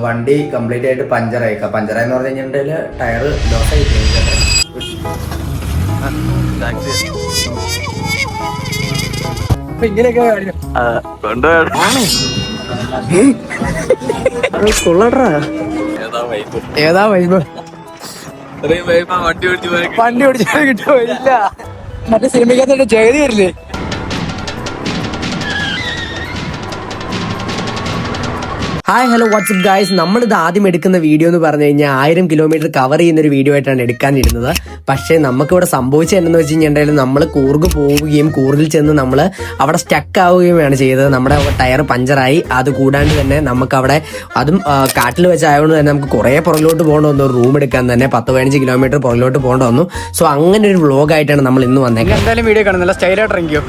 വണ്ടി കംപ്ലീറ്റ് ആയിട്ട് പഞ്ചറായി. പഞ്ചറായെന്ന് പറഞ്ഞു കഴിഞ്ഞിട്ടുണ്ടെങ്കിൽ ടയർ ലോസ് ആയി. ഇങ്ങനെയൊക്കെ ഏതാ വൈബ്? വണ്ടി ഓടിച്ചാൽ കിട്ടുമോ? ഇല്ല. മറ്റേ സിനിമയ്ക്കകത്തോട്ട് ജഗതി വരില്ലേ? ഹായ് ഹലോ വാട്സ്അപ്പ് ഗായ്സ്, നമ്മളിത് ആദ്യം എടുക്കുന്ന വീഡിയോ എന്ന് പറഞ്ഞു കഴിഞ്ഞാൽ 1000 കിലോമീറ്റർ കവർ ചെയ്യുന്ന ഒരു വീഡിയോ ആയിട്ടാണ് എടുക്കാനിരുന്നത്. പക്ഷേ നമുക്കിവിടെ സംഭവിച്ചത് എന്തെന്ന് വെച്ച് കഴിഞ്ഞാൽ നമ്മൾ കൂർഗ് പോവുകയും കൂർഗിൽ ചെന്ന് നമ്മൾ അവിടെ സ്റ്റക്ക് ആവുകയുമാണ് ചെയ്തത്. നമ്മുടെ ടയർ പഞ്ചറായി. അത് കൂടാണ്ട് തന്നെ നമുക്ക് അവിടെ അതും കാട്ടിൽ വെച്ചായതുകൊണ്ട് തന്നെ നമുക്ക് കുറേ പുറകിലോട്ട് പോകേണ്ടി വന്നു. റൂം എടുക്കാൻ തന്നെ 10-15 കിലോമീറ്റർ പുറകിലോട്ട് പോകേണ്ടി വന്നു. സോ അങ്ങനെ ഒരു വ്ളോഗായിട്ടാണ് നമ്മൾ ഇന്ന് വന്നേക്കുന്നത്. എന്തായാലും വീഡിയോ കാണുന്നില്ല, സ്റ്റൈലായിട്ട് ഇറങ്ങിയോ.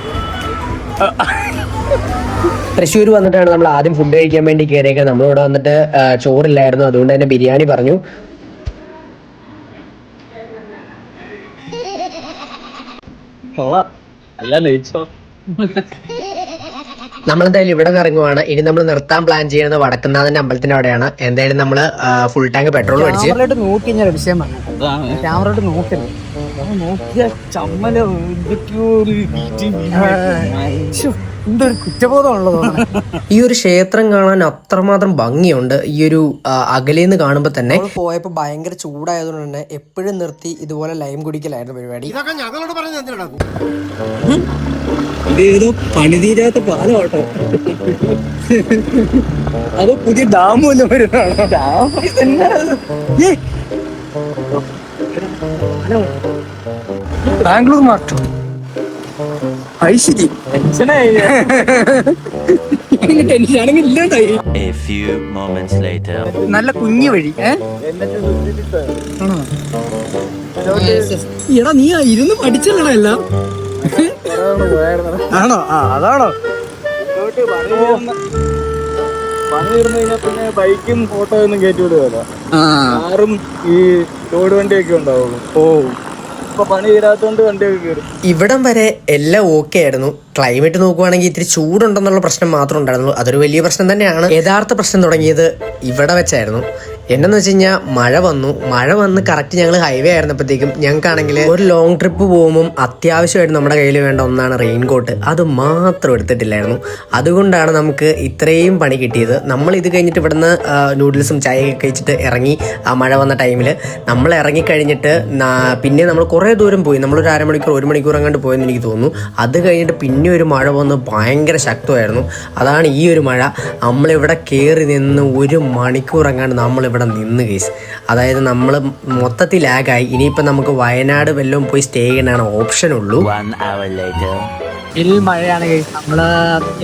തൃശ്ശൂർ വന്നിട്ടാണ് നമ്മൾ ആദ്യം ഫുഡ് കഴിക്കാൻ വേണ്ടി കയറിയൊക്കെ. നമ്മളിവിടെ വന്നിട്ട് ചോറില്ലായിരുന്നു, അതുകൊണ്ട് തന്നെ ബിരിയാണി പറഞ്ഞു. നമ്മളെന്തായാലും ഇവിടെ നിന്ന് ഇറങ്ങുവാണ്. ഇനി നമ്മൾ നിർത്താൻ പ്ലാൻ ചെയ്യുന്നത് വടക്കുന്നാഥന്റെ അമ്പലത്തിന്റെ അവിടെയാണ്. എന്തായാലും നമ്മൾ ഫുൾ ടാങ്ക് പെട്രോൾ അടിച്ച് നോക്കി കഴിഞ്ഞാൽ വിഷയം ക്യാമറ നോക്കരുത്. എന്തൊരു കുറ്റബോധമുള്ളതോ. ഈ ഒരു ക്ഷേത്രം കാണാൻ അത്രമാത്രം ഭംഗിയുണ്ട്. ഈ ഒരു അകലേന്ന് കാണുമ്പോ തന്നെ പോയപ്പോ ഭയങ്കര ചൂടായതുകൊണ്ട് തന്നെ എപ്പോഴും നിർത്തി ഇതുപോലെ ലൈം കുടിക്കലായിരുന്നു പരിപാടി. ഇതേതോ പണിതീരാത്ത പാലമാട്ടോ. അത് പുതിയ ഡാം വല്ലതും വരുന്നതാണോ? ബാംഗ്ലൂർ മാർട്ടോ ഐശ്വര്യ ടെൻഷനാണെങ്കിൽ ഇല്ലാണ്ടായി. നല്ല കുഞ്ഞു വഴി. എടാ നീ ഇരുന്ന് പഠിച്ചല്ലടാ എല്ലാം. ആണോ? അതാണോ പണി തീർന്നു കഴിഞ്ഞാൽ പിന്നെ ബൈക്കും ഓട്ടോ ഒന്നും കയറ്റിവിടുകയല്ല. കാറും ഈ ലോഡ് വണ്ടിയൊക്കെ ഉണ്ടാവുള്ളൂ. ഇപ്പൊ പണി തീരാത്തോണ്ട് വണ്ടിയൊക്കെ കയറും. ഇവിടം വരെ എല്ലാം ഓക്കെ ആയിരുന്നു. ക്ലൈമറ്റ് നോക്കുവാണെങ്കിൽ ഇത്തിരി ചൂടുണ്ടെന്നുള്ള പ്രശ്നം മാത്രമേ ഉണ്ടായിരുന്നുള്ളൂ. അതൊരു വലിയ പ്രശ്നം തന്നെയാണ്. യഥാർത്ഥ പ്രശ്നം തുടങ്ങിയത് ഇവിടെ വെച്ചായിരുന്നു. എന്നു വെച്ച് കഴിഞ്ഞാൽ മഴ വന്ന് കറക്റ്റ് ഞങ്ങൾ ഹൈവേ ആയിരുന്നപ്പോഴത്തേക്കും ഞങ്ങൾക്കാണെങ്കിൽ ഒരു ലോങ് ട്രിപ്പ് പോകുമ്പം അത്യാവശ്യമായിട്ട് നമ്മുടെ കയ്യിൽ വേണ്ട ഒന്നാണ് റെയിൻകോട്ട്. അത് മാത്രം എടുത്തിട്ടില്ലായിരുന്നു. അതുകൊണ്ടാണ് നമുക്ക് ഇത്രയും പണി കിട്ടിയത്. നമ്മൾ ഇത് കഴിഞ്ഞിട്ട് ഇവിടുന്ന് നൂഡിൽസും ചായയൊക്കെ കഴിച്ചിട്ട് ഇറങ്ങി. ആ മഴ വന്ന ടൈമിൽ നമ്മൾ ഇറങ്ങിക്കഴിഞ്ഞിട്ട് പിന്നെ നമ്മൾ കുറേ ദൂരം പോയി. നമ്മളൊരു 1 മണിക്കൂർ അങ്ങോട്ട് പോയെന്ന് എനിക്ക് തോന്നുന്നു. അത് കഴിഞ്ഞിട്ട് പിന്നെ ഒരു മഴ വന്ന് ഭയങ്കര ശക്തമായിരുന്നു. അതാണ് ഈ ഒരു മഴ. നമ്മളിവിടെ കയറി നിന്ന് 1 മണിക്കൂർ അങ്ങാണ്ട് നമ്മളിവിടെ നിന്ന് കേസ്. അതായത് നമ്മൾ മൊത്തത്തിൽ ലാഗായി. ഇനിയിപ്പോൾ നമുക്ക് വയനാട് വല്ലതും പോയി സ്റ്റേ ചെയ്യാനാണ് ഓപ്ഷൻ ഉള്ളൂ. മഴയാണ് കേസ്. നമ്മള്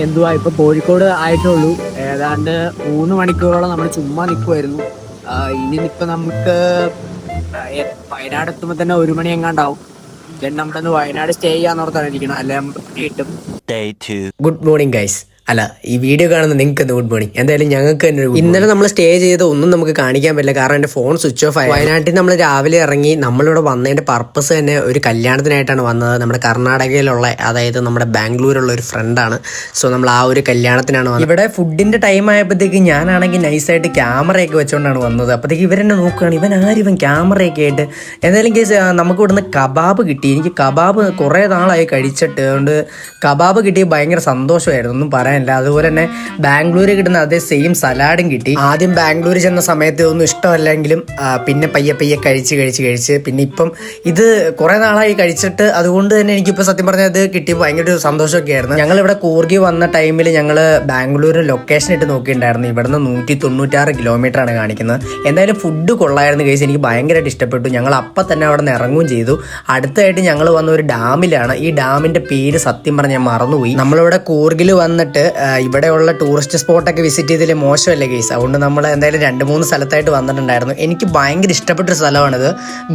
എന്തുവാ ഇപ്പൊ കോഴിക്കോട് ആയിട്ടുള്ളൂ. ഏതാണ്ട് 3 മണിക്കൂറോളം നമ്മൾ ചുമ്മാ നിൽക്കുമായിരുന്നു. ഇനിയിപ്പോ നമുക്ക് വയനാട് എത്തുമ്പോ തന്നെ 1 മണി എങ്ങാണ്ടാവും. നമ്മളൊന്ന് വയനാട് സ്റ്റേ ചെയ്യാന്നോർത്താണ് ഇരിക്കണം. അല്ലെ കിട്ടും. Good morning guys. അല്ല, ഈ വീഡിയോ കാണുന്ന നിങ്ങൾക്ക് ഗുഡ് മോർണിംഗ്. എന്തായാലും ഞങ്ങൾക്ക് തന്നെ ഇന്നലെ നമ്മൾ സ്റ്റേ ചെയ്ത ഒന്നും നമുക്ക് കാണിക്കാൻ പറ്റില്ല, കാരണം എൻ്റെ ഫോൺ സ്വിച്ച് ഓഫ് ആയി. വയനാട്ടിൽ നമ്മൾ രാവിലെ ഇറങ്ങി. നമ്മളിവിടെ വന്നതിന്റെ പർപ്പസ് തന്നെ ഒരു കല്യാണത്തിനായിട്ടാണ് വന്നത്. നമ്മുടെ കർണാടകയിലുള്ള, അതായത് നമ്മുടെ ബാംഗ്ലൂരുള്ള ഒരു ഫ്രണ്ടാണ്. സോ നമ്മൾ ആ ഒരു കല്യാണത്തിനാണ് വന്നത്. ഇവിടെ ഫുഡിന്റെ ടൈം ആയപ്പോഴത്തേക്ക് ഞാനാണെങ്കിൽ നൈസായിട്ട് ക്യാമറയൊക്കെ വെച്ചുകൊണ്ടാണ് വന്നത്. അപ്പോഴത്തേക്ക് ഇവരെന്നെ നോക്കുകയാണ്, ഇവൻ ക്യാമറയൊക്കെ ആയിട്ട്. എന്തായാലും കേസ് നമുക്ക് ഇവിടുന്ന് കബാബ് കിട്ടി. എനിക്ക് കബാബ് കുറേ നാളായി കഴിച്ചിട്ട്. അതുകൊണ്ട് കബാബ് കിട്ടി ഭയങ്കര സന്തോഷമായിരുന്നു, ഒന്നും പറയാനില്ല. അതുപോലെ തന്നെ ബാംഗ്ലൂരിൽ കിട്ടുന്ന അതേ സെയിം സലാഡും കിട്ടി. ആദ്യം ബാംഗ്ലൂർ ചെന്ന സമയത്ത് ഒന്നും ഇഷ്ടമല്ലെങ്കിലും പിന്നെ പയ്യെ കഴിച്ച് പിന്നെ ഇപ്പം ഇത് കുറെ നാളായി കഴിച്ചിട്ട്. അതുകൊണ്ട് തന്നെ എനിക്കിപ്പോൾ സത്യം പറഞ്ഞാൽ അത് കിട്ടി ഭയങ്കര ഒരു സന്തോഷമൊക്കെ ആയിരുന്നു. ഞങ്ങളിവിടെ കൂർഗി വന്ന ടൈമിൽ ഞങ്ങൾ ബാംഗ്ലൂരിൽ ലൊക്കേഷൻ ഇട്ട് നോക്കിയിട്ടുണ്ടായിരുന്നു. ഇവിടുന്ന് 196 കിലോമീറ്റർ ആണ് കാണിക്കുന്നത്. എന്തായാലും ഫുഡ് കൊള്ളായിരുന്നു കേസ്. എനിക്ക് ഭയങ്കരമായിട്ട് ഇഷ്ടപ്പെട്ടു. ഞങ്ങൾ അപ്പം തന്നെ അവിടെ നിന്ന് ഇറങ്ങുകയും ചെയ്തു. അടുത്തായിട്ട് ഞങ്ങൾ വന്ന ഒരു ഡാമിലാണ്. ഈ ഡാമിന്റെ പേര് സത്യം പറഞ്ഞാൽ ഞാൻ മറന്നുപോയി. നമ്മളിവിടെ കൂർഗിൽ വന്നിട്ട് ഇവിടെയുള്ള ടൂറിസ്റ്റ് സ്പോട്ടൊക്കെ വിസിറ്റ് ചെയ്തതിൽ മോശമല്ലേ കേസ്. അതുകൊണ്ട് നമ്മൾ എന്തായാലും 2-3 സ്ഥലത്തായിട്ട് വന്നിട്ടുണ്ടായിരുന്നു. എനിക്ക് ഭയങ്കര ഇഷ്ടപ്പെട്ടൊരു സ്ഥലമാണിത്,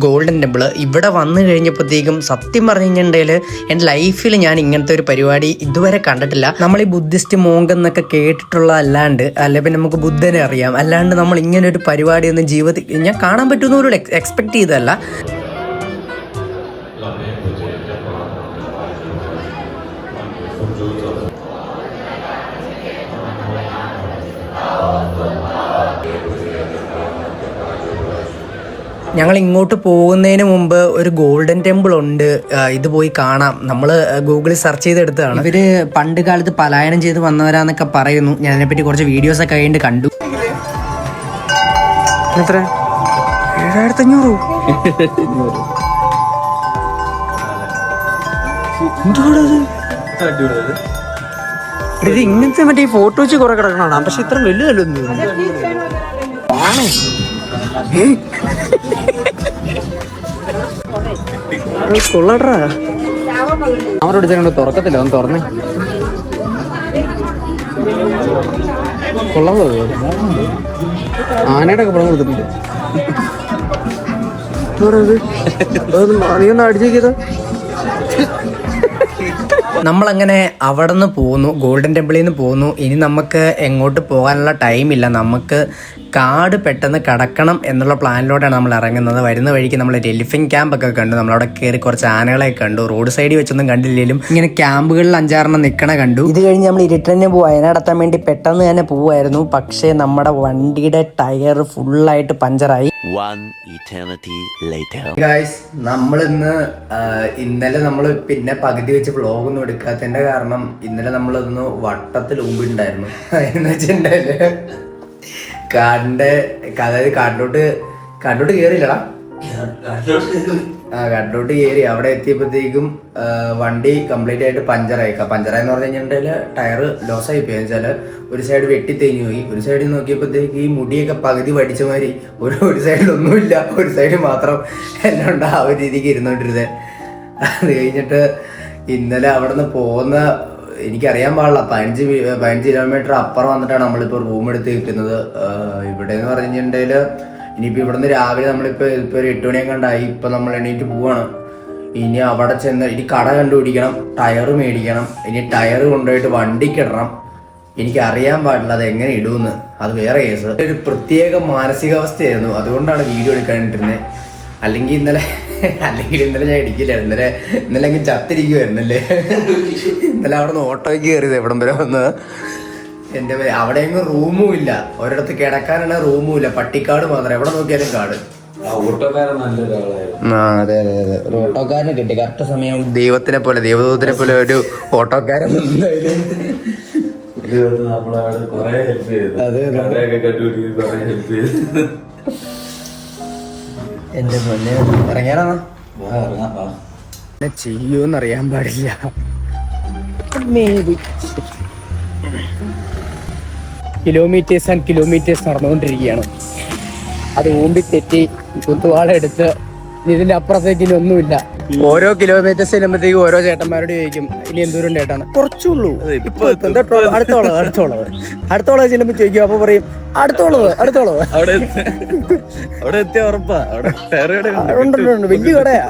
ഗോൾഡൻ ടെമ്പിൾ. ഇവിടെ വന്നു കഴിഞ്ഞപ്പോഴത്തേക്കും സത്യം പറഞ്ഞു കഴിഞ്ഞിട്ടുണ്ടെങ്കിൽ എൻ്റെ ലൈഫിൽ ഞാൻ ഇങ്ങനത്തെ ഒരു പരിപാടി ഇതുവരെ കണ്ടിട്ടില്ല. നമ്മൾ ഈ ബുദ്ധിസ്റ്റ് മോങ്ക് എന്നൊക്കെ കേട്ടിട്ടുള്ള അല്ലാണ്ട്, അല്ലെ പിന്നെ നമുക്ക് ബുദ്ധനെ അറിയാം, അല്ലാണ്ട് നമ്മൾ ഇങ്ങനെ ഒരു പരിപാടിയൊന്നും ജീവിതത്തിൽ ഞാൻ കാണാൻ പറ്റുന്ന ഒരു എക്സ്പെക്ട് ചെയ്തതല്ല. ഞങ്ങൾ ഇങ്ങോട്ട് പോകുന്നതിന് മുമ്പ് ഒരു ഗോൾഡൻ ടെമ്പിൾ ഉണ്ട്, ഇത് പോയി കാണാം. നമ്മൾ ഗൂഗിളിൽ സെർച്ച് ചെയ്തെടുത്തതാണ്. ഇവര് പണ്ട് കാലത്ത് പലായനം ചെയ്ത് വന്നവരാന്നൊക്കെ പറയുന്നു. ഞാൻ അതിനെപ്പറ്റി കുറച്ച് വീഡിയോസ് ഒക്കെ കഴിഞ്ഞിട്ട് കണ്ടു. എത്ര 7500? ഇത് ഇങ്ങനത്തെ മറ്റേ ഫോട്ടോ വെച്ച് കുറെ കിടക്കണതാണ്, പക്ഷെ ഇത്ര വലുതല്ലോ. കൊള്ളാട്ടാ അവരോട് എടുത്തോ തുറക്കത്തില്ല, ഒന്ന് തുറന്നേ. കൊള്ളാൻ ആനയുടെ ഒക്കെ പണം കൊടുത്തിട്ടുണ്ട്. നീ ഒന്ന് അടിച്ചേക്കത്. നമ്മളങ്ങനെ അവിടെ നിന്ന് പോന്നു, ഗോൾഡൻ ടെമ്പിളിൽ നിന്ന് പോന്നു. ഇനി നമുക്ക് എങ്ങോട്ട് പോകാനുള്ള ടൈമില്ല. നമുക്ക് കാട് പെട്ടെന്ന് കടക്കണം എന്നുള്ള പ്ലാനിലോട്ടാണ് നമ്മൾ ഇറങ്ങുന്നത്. വരുന്ന വഴിക്ക് നമ്മൾ ഒരു എലിഫന്റ് ക്യാമ്പൊക്കെ കണ്ടു. നമ്മളവിടെ കയറി കുറച്ച് ആനകളെ കണ്ടു. റോഡ് സൈഡിൽ വെച്ചൊന്നും കണ്ടില്ലെങ്കിലും ഇങ്ങനെ ക്യാമ്പുകളിൽ 5-6 നിൽക്കണ കണ്ടു. ഇത് കഴിഞ്ഞ് നമ്മൾ ഇരുട്ടന്നെ വയനാടെത്താൻ വേണ്ടി പെട്ടെന്ന് തന്നെ പോവായിരുന്നു. പക്ഷേ നമ്മുടെ വണ്ടിയുടെ ടയർ ഫുള്ളായിട്ട് പഞ്ചറായി. ഇന്നലെ നമ്മൾ പിന്നെ പകുതി വെച്ച് വ്ളോഗൊന്നും എടുക്കാത്തതിന്റെ കാരണം ഇന്നലെ നമ്മളിന്ന് വട്ടത്തിൽ ഊമ്പുണ്ടായിരുന്നു. എന്ന് വെച്ചിട്ടുണ്ടായില്ലേ അതായത് കാട്ടിലോട്ട് കേറില്ലടാ, കാട്ടിലോട്ട് കയറി അവിടെ എത്തിയപ്പോഴത്തേക്കും വണ്ടി കംപ്ലീറ്റ് ആയിട്ട് പഞ്ചറായെന്ന് പറഞ്ഞു കഴിഞ്ഞിട്ടുണ്ടെങ്കിൽ ടയർ ലോസ് ആയി പോയി. വെച്ചാൽ ഒരു സൈഡ് വെട്ടി തേഞ്ഞു പോയി. ഒരു സൈഡിൽ നോക്കിയപ്പോഴത്തേക്ക് ഈ മുടിയൊക്കെ പകുതി വടിച്ച മാതിരി ഒരു സൈഡിലൊന്നുമില്ല, ഒരു സൈഡ് മാത്രം എല്ലാം ഉണ്ട്. ആ ഒരു രീതിക്ക് ഇരുന്നോണ്ടിരുന്നത്. അത് കഴിഞ്ഞിട്ട് ഇന്നലെ അവിടെ നിന്ന് പോകുന്ന എനിക്കറിയാൻ പാടില്ല, 15 കിലോമീറ്റർ അപ്പുറം വന്നിട്ടാണ് നമ്മളിപ്പോൾ റൂം എടുത്ത് കിട്ടുന്നത്. ഇവിടെ എന്ന് പറഞ്ഞിട്ടുണ്ടെങ്കിൽ ഇനിയിപ്പോൾ ഇവിടെ നിന്ന് രാവിലെ നമ്മളിപ്പോൾ ഒരു 8 മണിയൊക്കെ ഉണ്ടായി. ഇപ്പം നമ്മൾ എണീറ്റ് പോവാണ്. ഇനി അവിടെ ചെന്ന് ഇനി കട കണ്ടുപിടിക്കണം, ടയർ മേടിക്കണം. ഇനി ടയർ കൊണ്ടുപോയിട്ട് വണ്ടിക്കിടണം. എനിക്കറിയാൻ പാടില്ല അത് എങ്ങനെ ഇടുമെന്ന്, അത് വേറെ കേസ്. ഒരു പ്രത്യേക മാനസികാവസ്ഥയായിരുന്നു, അതുകൊണ്ടാണ് വീഡിയോ എടുക്കാനിട്ടിരുന്നത്. അല്ലെങ്കിൽ ഇന്നലെ ഞാൻ ഇടിക്കില്ലായിരുന്നു. ഇന്നലെ അങ്ങ് ചത്തിരിക്കുമായിരുന്നല്ലേ. ഇന്നലെ അവിടെ നിന്ന് ഓട്ടോയ്ക്ക് കയറിയത് എവിടം വരെ വന്ന്. എൻ്റെ അവിടെയെങ്കിലും റൂമും ഇല്ല, ഒരിടത്ത് കിടക്കാനുള്ള റൂമും ഇല്ല, പട്ടിക്കാട് മാത്രം, എവിടെ നോക്കിയാലും കാട്. അതെ അതെ അതെ, ഒരു ഓട്ടോക്കാരനെ കിട്ടി കറക്റ്റ് സമയം. ദൈവത്തിനെ പോലെ, ദൈവദൂതനെ പോലെ ഒരു ഓട്ടോക്കാരൻ. എന്റെ പൊന്നെ ഇറങ്ങിയാണോ ചെയ്യൂന്നറിയാൻ പാടില്ല. കിലോമീറ്റേഴ്സ് ആൻഡ് കിലോമീറ്റേഴ്സ് നടന്നുകൊണ്ടിരിക്കുകയാണ്. അത് ഊമ്പി തെറ്റി കുത്തുവാളെടുത്ത് ഇതിന്റെ അപ്പുറത്തേക്ക് ഇനി ഒന്നുമില്ല. ഓരോ കിലോമീറ്റേഴ്സ് ചെല്ലുമ്പോഴത്തേക്കും ഓരോ ചേട്ടന്മാരോട് ചോദിക്കും ഇനി എന്തോരം ചേട്ടാണ്. കുറച്ചുള്ളൂ, അടുത്തോളവ് ചെല്ലുമ്പോ ചോദിക്കും. അപ്പൊ പറയും അടുത്തോളവ്. വലിയ കടയാ.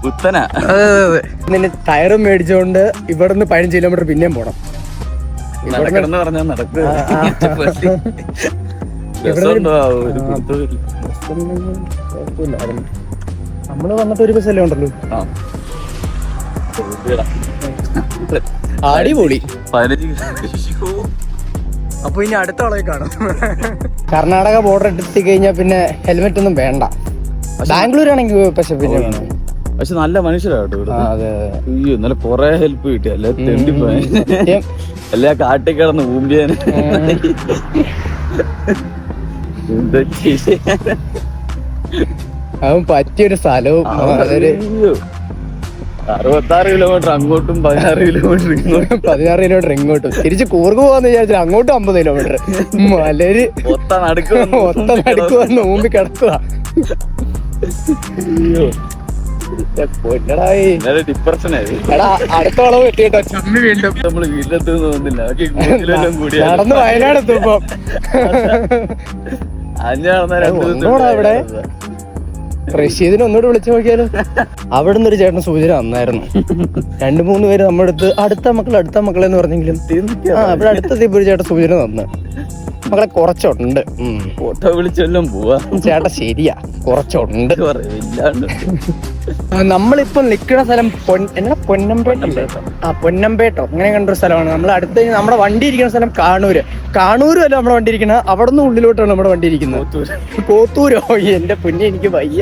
അതെ അതെ അതെ. പിന്നെ ടയറും മേടിച്ചോണ്ട് ഇവിടുന്ന് 15 കിലോമീറ്റർ പിന്നെയും പോണം. നമ്മള് വന്നിട്ട് ഒരു ബസ്സല്ലേ ഉണ്ടല്ലോ. അടിപൊളി. അപ്പൊ ഇനി അടുത്ത ആളെ കാണും. കർണാടക ബോർഡർ എത്തി കഴിഞ്ഞാൽ പിന്നെ ഹെൽമെറ്റ് ഒന്നും വേണ്ട. ബാംഗ്ലൂർ ആണെങ്കിൽ പക്ഷെ പിന്നെ പക്ഷെ നല്ല മനുഷ്യരാട്ടോ. അയ്യോ ഇന്നലെ കൊറേ ഹെൽപ്പ് കിട്ടി. അല്ലെ തെണ്ടിപ്പോയ എല്ലാ കാട്ടിൽ കിടന്ന് ഊമ്പിയാന്. അവൻ പറ്റിയൊരു സ്ഥലവും. 66 കിലോമീറ്റർ അങ്ങോട്ടും 16 കിലോമീറ്റർ ഇങ്ങോട്ടും. 16 കിലോമീറ്റർ ഇങ്ങോട്ടും. തിരിച്ച് കൂർഗ് പോവാന്ന് വിചാരിച്ചാൽ അങ്ങോട്ടും 50 കിലോമീറ്റർ. മലര് മൊത്ത നടുക്ക് വന്ന് ഊമ്പി കിടക്കുക. അടുത്ത വളവ് എത്തിട്ടോ ചമ്മി വീണ്ടും. നമ്മള് വീട്ടിലെത്തുന്ന തോന്നുന്നില്ല. നടന്ന് വയനാട് എത്തുമ്പോ ഇവിടെ റഷീദിനെ ഒന്നുകൂടെ വിളിച്ചു നോക്കിയാലോ. അവിടുന്ന് ഒരു ചേട്ടൻ സൂചന വന്നായിരുന്നു. 2-3 പേര് നമ്മുടെ അടുത്ത മക്കളെന്ന് പറഞ്ഞെങ്കിലും ഇവിടെ അടുത്തെത്തിയപ്പോ ഒരു ചേട്ടൻ സൂചന തന്നു. മക്കളെ കുറച്ചുണ്ട്. ഫോട്ടോ വിളിച്ചെല്ലാം പോവാ. ചേട്ടാ ശരിയാ, കുറച്ചുണ്ട്. നമ്മളിപ്പോ നിൽക്കുന്ന സ്ഥലം പൊന്നമ്പേട്ടല്ലേ? പൊന്നമ്പേട്ടോ അങ്ങനെ കണ്ടൊരു സ്ഥലമാണ്. നമ്മൾ അടുത്ത് നമ്മുടെ വണ്ടി ഇരിക്കുന്ന സ്ഥലം കാണൂരും അല്ല നമ്മുടെ വണ്ടി ഇരിക്കുന്നത്, അവിടെ നിന്ന് ഉള്ളിലോട്ടാണ് നമ്മുടെ വണ്ടി ഇരിക്കുന്നത്. കോത്തൂരോ? എന്റെ പൊന്നെ, എനിക്ക് വയ്യ.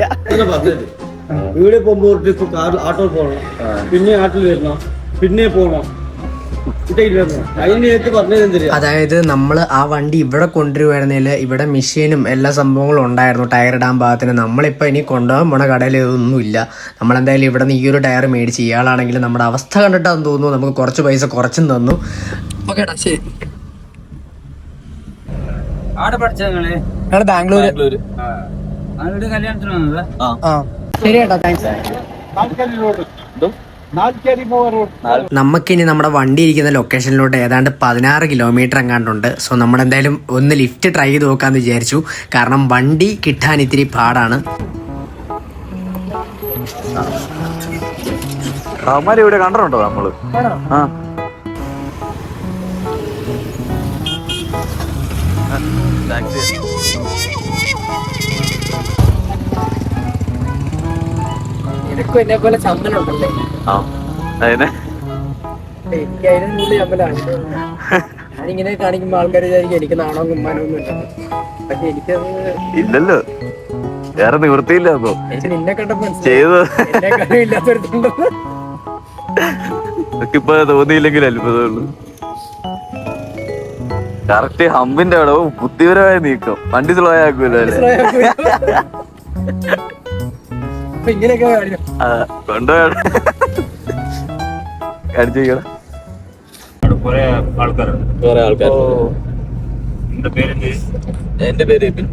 ഇവിടെ പോകുമ്പോൾ ആട്ടോ പോകണം, പിന്നെ ആട്ടിൽ വരണം, പിന്നെ പോകണം. അതായത് നമ്മൾ ആ വണ്ടി ഇവിടെ കൊണ്ടുവരുന്നതിൽ ഇവിടെ മെഷീനും എല്ലാ സംഭവങ്ങളും ഉണ്ടായിരുന്നു, ടയർ ഇടാൻ ഭാഗത്തിന്. നമ്മളിപ്പോൾ ഇനി കൊണ്ടുപോകാൻ പോണ കടയിൽ ഇതൊന്നുമില്ല. നമ്മളെന്തായാലും ഇവിടെ നിന്ന് ഈ ഒരു ടയർ മേടിച്ച് ഇയാളാണെങ്കിൽ നമ്മുടെ അവസ്ഥ കണ്ടിട്ടാന്ന് തോന്നുന്നു നമുക്ക് കുറച്ച് പൈസ കുറച്ചും തന്നു. ഓക്കേടാ, ശരി. ബാംഗ്ലൂര്. ശരി കേട്ടോ, താങ്ക്സ്. നമുക്കിനി നമ്മുടെ വണ്ടി ഇരിക്കുന്ന ലൊക്കേഷനിലോട്ട് ഏതാണ്ട് 16 കിലോമീറ്റർ എങ്ങാണ്ടുണ്ട്. സോ നമ്മളെന്തായാലും ഒന്ന് ലിഫ്റ്റ് ട്രൈ ചെയ്ത് നോക്കാമെന്ന് വിചാരിച്ചു. കാരണം വണ്ടി കിട്ടാൻ ഇത്തിരി പാടാണ്. ഇവിടെ കണ്ടിട്ടുണ്ടോ നമ്മള്? എന്നെ പോലെ ചമ്മലുണ്ടല്ലേ? എനിക്ക് അതിനുള്ളിൽ ചമ്മലാണ്. ഞാനിങ്ങനെ കാണിക്കുമ്പോ ആൾക്കാർ വിചാരിക്കും എനിക്ക് നാണോ കുമ്മാനൊന്നും ഇല്ല. പക്ഷെ എനിക്കത് ഇല്ലല്ലോ, വേറെ നിവൃത്തിയില്ല. എനിക്ക് നിന്നെ കണ്ടപ്പോ ചെയ്ത് ഇല്ലാത്തവരുണ്ടെന്ന് ഇപ്പൊ തോന്നിയില്ലെങ്കിൽ അത്ഭുതമുള്ളൂ. കറക്റ്റ് ഹമ്പിന്റെ അവിടെ ബുദ്ധിപരമായ നീക്കം, വണ്ടി സ്ലോ ആക്കൂല അല്ലേ? ഇങ്ങനെയൊക്കെ കൊണ്ടുപോയ കാണിച്ചു കുറെ ആൾക്കാർ. എന്റെ പേര് എബിൻ.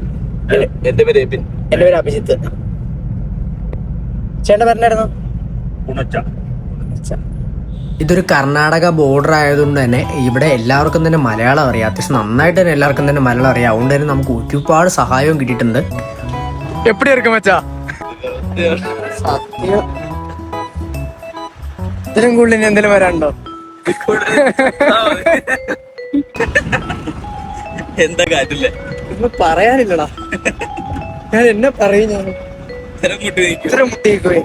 എന്റെ പേര് അഭിജിത്ത്. ചേട്ടൻ പറഞ്ഞായിരുന്നു ഇതൊരു കർണാടക ബോർഡർ ആയതുകൊണ്ട് തന്നെ ഇവിടെ എല്ലാവർക്കും തന്നെ മലയാളം അറിയാം. അത്യാവശ്യം നന്നായിട്ട് തന്നെ എല്ലാവർക്കും തന്നെ മലയാളം അറിയാം. അതുകൊണ്ട് തന്നെ നമുക്ക് ഒരുപാട് സഹായവും കിട്ടിയിട്ടുണ്ട്. എപ്പടി ഇരിക്കും മച്ചാ? സത്യം. ഇതിനും കൂടുതൽ ഇനി എന്തെങ്കിലും വരാനുണ്ടോ? എന്താ കാര്യമില്ല, ഇപ്പൊ പറയാനില്ലടാ. ഞാൻ എന്നെ പറയും. ഞാൻ ഇത്ര മുട്ടിപ്പോയി.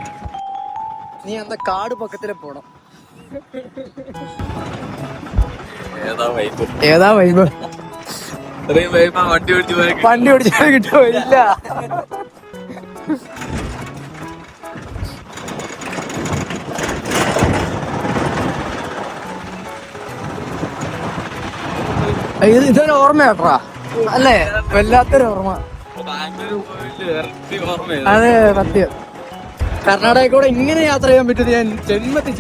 നീ അന്ന കാട് പക്കത്തിലെ പോണം. ഏതാ വൈബ്? വണ്ടി ഓടിച്ചാൽ കിട്ടുമോ? ഇല്ല. ഇതൊരു ഓർമ്മയാട്ടാ അല്ലേ? വല്ലാത്തൊരു ഓർമ്മ. അതെ, സത്യം. കർണാടക കൂടെ ഇങ്ങനെ യാത്ര ചെയ്യാൻ പറ്റുന്നത് ഞാൻ ജന്മത്തിൽ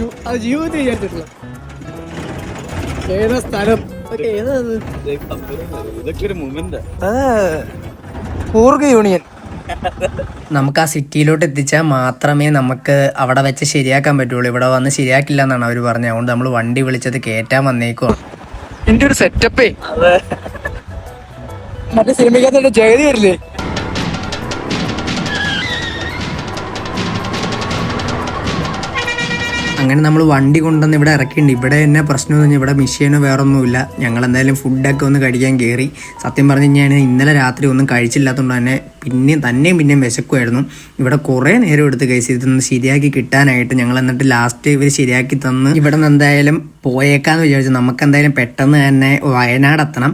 ജീവിതത്തിൽ വിചാരിച്ചിട്ടില്ല. ഏതാ സ്ഥലം? ഏതാ കൂർഗ് യൂണിയൻ. നമുക്ക് ആ സിറ്റിയിലോട്ട് എത്തിച്ചാൽ മാത്രമേ നമുക്ക് അവിടെ വെച്ച് ശരിയാക്കാൻ പറ്റുള്ളൂ. ഇവിടെ വന്ന് ശരിയാക്കില്ല എന്നാണ് അവർ പറഞ്ഞത്. അതുകൊണ്ട് നമ്മൾ വണ്ടി വിളിച്ചത് കയറ്റാൻ വന്നേക്കുവാണ്. എന്റെ ഒരു സെറ്റപ്പേ മറ്റേ സിനിമയ്ക്കകത്ത് ജഗതി വരില്ലേ? അങ്ങനെ നമ്മൾ വണ്ടി കൊണ്ടുവന്ന് ഇവിടെ ഇറക്കിയിട്ടുണ്ട്. ഇവിടെ തന്നെ പ്രശ്നമെന്ന് പറഞ്ഞാൽ ഇവിടെ മെഷീനോ വേറൊന്നുമില്ല. ഞങ്ങൾ എന്തായാലും ഫുഡൊക്കെ ഒന്ന് കഴിക്കാൻ കയറി. സത്യം പറഞ്ഞു കഴിഞ്ഞാൽ ഇന്നലെ രാത്രി ഒന്നും കഴിച്ചില്ലാത്തതുകൊണ്ട് തന്നെ പിന്നെയും വിശക്കുമായിരുന്നു. ഇവിടെ കുറേ നേരം എടുത്ത് കഴിച്ച് ഇതൊന്ന് ശരിയാക്കി കിട്ടാനായിട്ട്. ഞങ്ങൾ എന്നിട്ട് ലാസ്റ്റ് ഇവർ ശരിയാക്കി തന്ന് ഇവിടെ നിന്ന് എന്തായാലും പോയേക്കാന്ന് വിചാരിച്ചു. നമുക്കെന്തായാലും പെട്ടെന്ന് തന്നെ വയനാട് എത്തണം.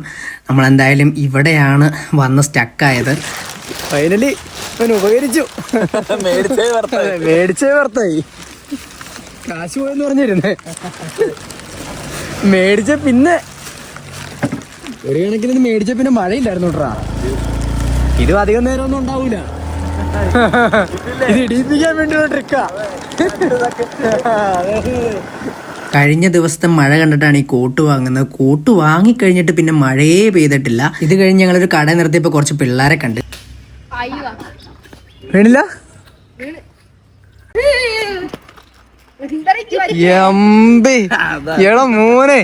നമ്മളെന്തായാലും ഇവിടെയാണ് വന്ന് സ്റ്റക്കായത്. ഫൈനലി ഉപകരിച്ചു. മേടിച്ചേ വർത്തായി. കാശ് പോയെന്ന് പറഞ്ഞിരുന്നേ. മേടിച്ച പിന്നെ ഒരു കണക്കിന് മേടിച്ച പിന്നെ മഴയില്ലായിരുന്നു കേട്ടാ. ഇതും അധികം നേരം ഒന്നും ഉണ്ടാവൂല. ഇത് ഇടിയിപ്പിക്കാൻ വേണ്ടിയുള്ള ട്രിക്കാ. കഴിഞ്ഞ ദിവസത്തെ മഴ കണ്ടിട്ടാണ് ഈ കോട്ട് വാങ്ങുന്നത്. കോട്ട് വാങ്ങിക്കഴിഞ്ഞിട്ട് പിന്നെ മഴയേ പെയ്തിട്ടില്ല. ഇത് കഴിഞ്ഞ് ഞങ്ങളൊരു കട നിർത്തിയപ്പോൾ കുറച്ച് പിള്ളേരെ കണ്ട്. വീണില്ല? എടാ മോനെ.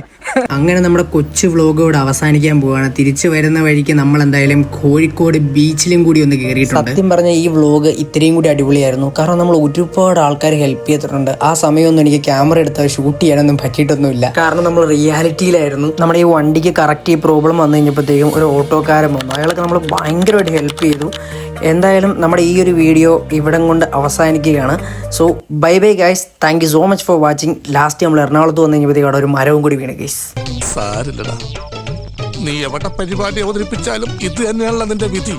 അങ്ങനെ നമ്മുടെ കൊച്ചു വ്ലോഗ് ഇവിടെ അവസാനിക്കാൻ പോവാണ്. തിരിച്ചു വരുന്ന വഴിക്ക് നമ്മൾ എന്തായാലും കോഴിക്കോട് ബീച്ചിലും കൂടി ഒന്ന് കയറിയിട്ടുണ്ട്. സത്യം പറഞ്ഞ ഈ വ്ലോഗ് ഇത്രയും കൂടി അടിപൊളിയായിരുന്നു. കാരണം നമ്മൾ ഒരുപാട് ആൾക്കാർ ഹെൽപ്പ് ചെയ്തിട്ടുണ്ട്. ആ സമയമൊന്നും എനിക്ക് ക്യാമറ എടുത്ത് ഷൂട്ട് ചെയ്യാനൊന്നും പറ്റിയിട്ടൊന്നുമില്ല. കാരണം നമ്മൾ റിയാലിറ്റിയിലായിരുന്നു. നമ്മുടെ ഈ വണ്ടിക്ക് കറക്റ്റ് ഈ പ്രോബ്ലം വന്നു കഴിഞ്ഞപ്പോഴത്തേക്കും ഒരു ഓട്ടോക്കാരൻ വന്നു. അയാളൊക്കെ നമ്മൾ ഭയങ്കരമായിട്ട് ഹെൽപ്പ് ചെയ്തു. എന്തായാലും നമ്മുടെ ഈ ഒരു വീഡിയോ ഇവിടം കൊണ്ട് അവസാനിക്കുകയാണ്. So bye bye guys, thank you so much for watching. Last നമ്മൾ എറണാകുളത്ത് വന്നു കഴിഞ്ഞപ്പോഴത്തേക്കും അവിടെ ഒരു മരവും കൂടി വീണ് ഗൈസ്. സാരില്ലടാ, നീ എവിടെ പരിപാടി അവതരിപ്പിച്ചാലും ഇത് തന്നെയാണല്ലോ നിന്റെ വിധി.